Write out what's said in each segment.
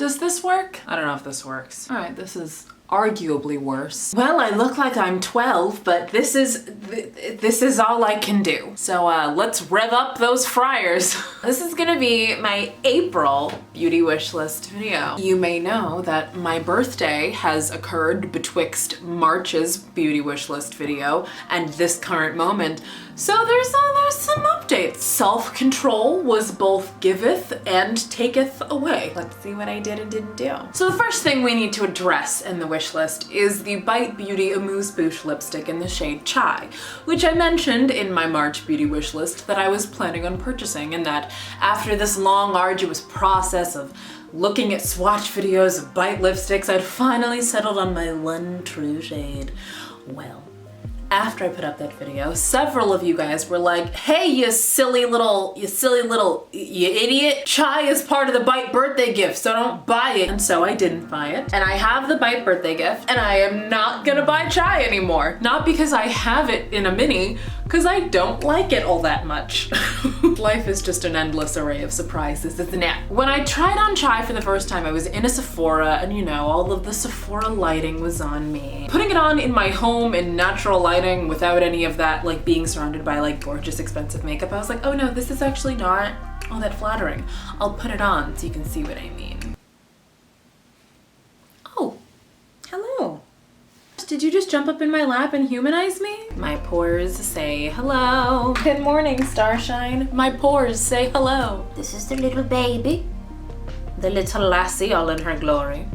Does this work? I don't know if this works. All right, this is arguably worse. Well, I look like I'm 12, but this is all I can do. So let's rev up those fryers. This is gonna be my April beauty wish list video. You may know that my birthday has occurred betwixt March's beauty wish list video and this current moment. So there's some updates. Self-control was both giveth and taketh away. Let's see what I did and didn't do. So the first thing we need to address in the wish list is the Bite Beauty Amuse Bouche lipstick in the shade Chai, which I mentioned in my March beauty wish list that I was planning on purchasing, and that after this long, arduous process of looking at swatch videos of Bite lipsticks, I'd finally settled on my one true shade. Well, after I put up that video, several of you guys were like, hey, you idiot. Chai is part of the Bite birthday gift, so don't buy it. And so I didn't buy it. And I have the Bite birthday gift, and I am not gonna buy Chai anymore. Not because I have it in a mini, because I don't like it all that much. Life is just an endless array of surprises, isn't it? When I tried on Chai for the first time, I was in a Sephora, and you know, all of the Sephora lighting was on me. Putting it on in my home in natural lighting without any of that, like being surrounded by like gorgeous expensive makeup, I was like, oh no, this is actually not all that flattering. I'll put it on so you can see what I mean. Oh, hello. Did you just jump up in my lap and humanize me? My pores say hello. Good morning, Starshine. My pores say hello. This is the little baby. The little lassie all in her glory.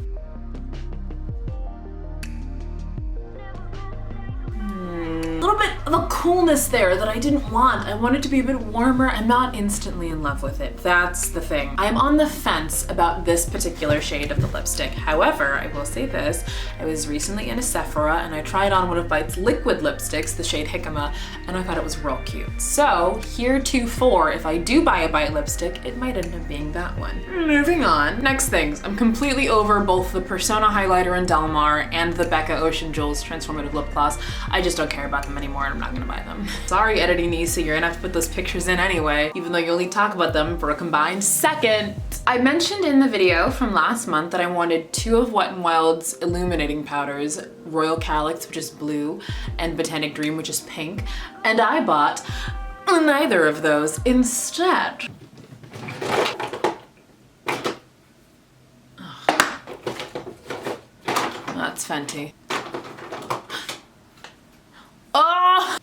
A little bit of a coolness there that I didn't want. I want it to be a bit warmer. I'm not instantly in love with it. That's the thing. I'm on the fence about this particular shade of the lipstick. However, I will say this, I was recently in a Sephora and I tried on one of Bite's liquid lipsticks, the shade Jicama, and I thought it was real cute. So heretofore, if I do buy a Bite lipstick, it might end up being that one. Moving on. Next things, I'm completely over both the Persona highlighter in Del Mar and the Becca Ocean Jewels Transformative Lip Gloss. I just don't care about them anymore and I'm not gonna buy them. Sorry, editing Nisa, you're gonna have to put those pictures in anyway, even though you only talk about them for a combined second. I mentioned in the video from last month that I wanted two of Wet n Wild's illuminating powders, Royal Calyx, which is blue, and Botanic Dream, which is pink, and I bought neither of those instead. Oh. That's Fenty. Oh!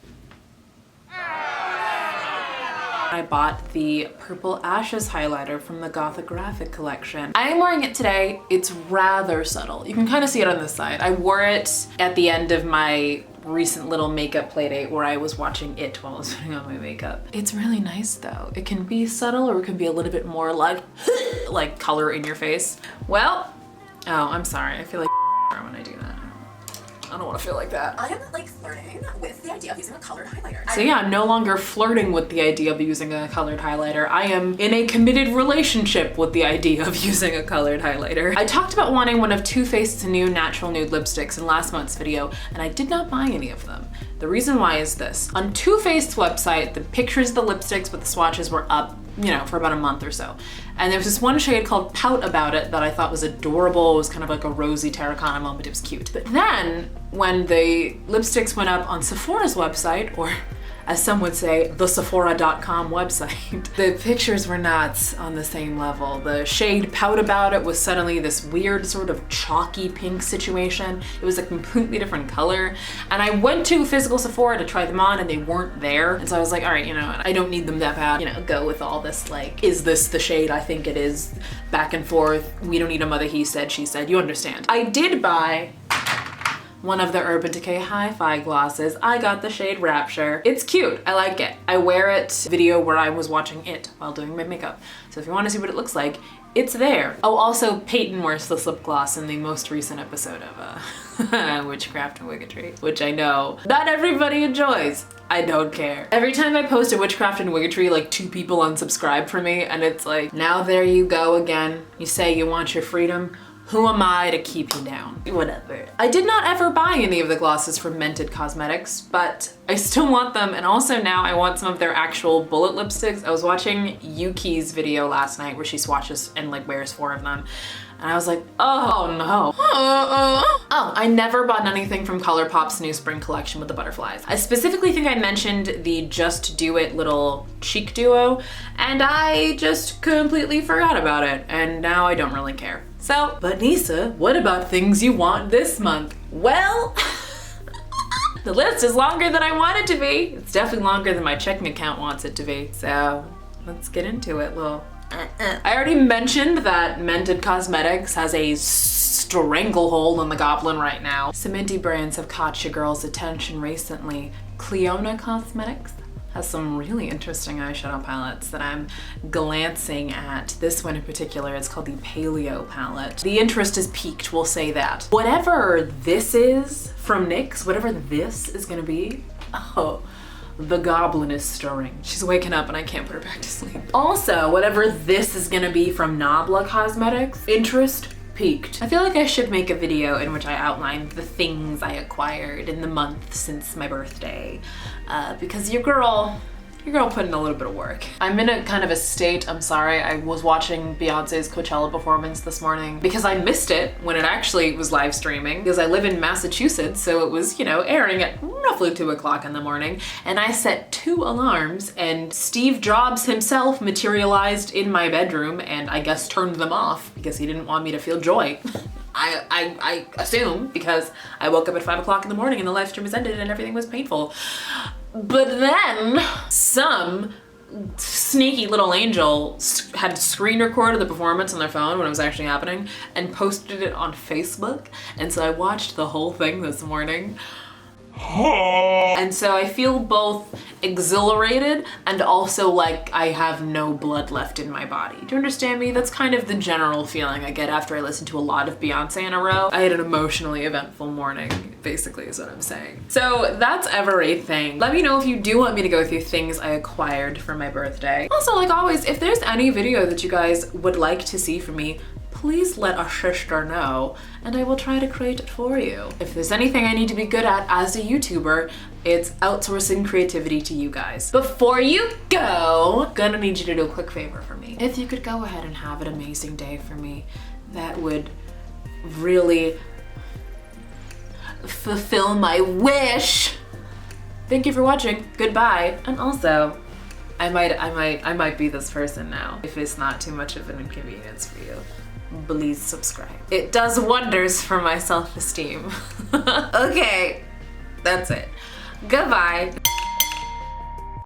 I bought the Purple Ashes highlighter from the Gothographic collection. I am wearing it today. It's rather subtle. You can kind of see it on this side. I wore it at the end of my recent little makeup playdate where I was watching it while I was putting on my makeup. It's really nice though. It can be subtle or it can be a little bit more like color in your face. Well, oh, I'm sorry. I feel like when I do that. I don't want to feel like that. I'm like flirting with the idea of using a colored highlighter. So yeah, I'm no longer flirting with the idea of using a colored highlighter. I am in a committed relationship with the idea of using a colored highlighter. I talked about wanting one of Too Faced's new natural nude lipsticks in last month's video, and I did not buy any of them. The reason why is this. On Too Faced's website, the pictures of the lipsticks with the swatches were up, you know, for about a month or so. And there was this one shade called Pout About It that I thought was adorable. It was kind of like a rosy terracotta moment. It was cute. But then when the lipsticks went up on Sephora's website, or as some would say, the Sephora.com website, the pictures were not on the same level. The shade Pout About It was suddenly this weird sort of chalky pink situation. It was a completely different color. And I went to physical Sephora to try them on and they weren't there. And so I was like, all right, you know, I don't need them that bad. You know, go with all this like, is this the shade I think it is? Back and forth. We don't need a mother he said, she said, you understand. I did buy one of the Urban Decay Hi-Fi glosses. I got the shade Rapture. It's cute, I like it. I wear it video where I was watching it while doing my makeup. So if you wanna see what it looks like, it's there. Oh, also Peyton wears this lip gloss in the most recent episode of Witchcraft and Wiggetry, which I know not everybody enjoys. I don't care. Every time I post a Witchcraft and Wiggetry, like 2 people unsubscribe from me, and it's like, now there you go again. You say you want your freedom. Who am I to keep you down? Whatever. I did not ever buy any of the glosses from Mented Cosmetics, but I still want them, and also now I want some of their actual bullet lipsticks. I was watching Yuki's video last night where she swatches and like wears 4 of them, And I was like, oh no. Oh, I never bought anything from ColourPop's new spring collection with the butterflies. I specifically think I mentioned the Just Do It little cheek duo, and I just completely forgot about it, and now I don't really care. So, but Nisa, what about things you want this month? Well, the list is longer than I want it to be. It's definitely longer than my checking account wants it to be. So let's get into it, Lil. I already mentioned that Mented Cosmetics has a stranglehold on the goblin right now. Some indie brands have caught your girl's attention recently. Clionadh Cosmetics has some really interesting eyeshadow palettes that I'm glancing at. This one in particular is called the Paleo palette. The interest is peaked, we'll say that. Whatever this is from NYX, whatever this is gonna be, oh, the goblin is stirring. She's waking up and I can't put her back to sleep. Also, whatever this is gonna be from Nabla Cosmetics, interest peaked. I feel like I should make a video in which I outline the things I acquired in the month since my birthday, because your girl put in a little bit of work. I'm in a kind of a state, I'm sorry, I was watching Beyonce's Coachella performance this morning because I missed it when it actually was live streaming, because I live in Massachusetts, so it was, you know, airing at roughly 2 o'clock in the morning, and I set 2 alarms, and Steve Jobs himself materialized in my bedroom and I guess turned them off because he didn't want me to feel joy. I assume, because I woke up at 5 o'clock in the morning and the live stream was ended and everything was painful. But then some sneaky little angel had screen recorded the performance on their phone when it was actually happening and posted it on Facebook. And so I watched the whole thing this morning. And so I feel both exhilarated and also like I have no blood left in my body. Do you understand me? That's kind of the general feeling I get after I listen to a lot of Beyonce in a row. I had an emotionally eventful morning, basically is what I'm saying. So that's everything. Let me know if you do want me to go through things I acquired for my birthday. Also, like always, if there's any video that you guys would like to see from me, please let a sister know and I will try to create it for you. If there's anything I need to be good at as a YouTuber, it's outsourcing creativity to you guys. Before you go, I'm gonna need you to do a quick favor for me. If you could go ahead and have an amazing day for me, that would really fulfill my wish. Thank you for watching. Goodbye. And also, I might be this person now. If it's not too much of an inconvenience for you, please subscribe. It does wonders for my self-esteem. Okay, that's it. Goodbye.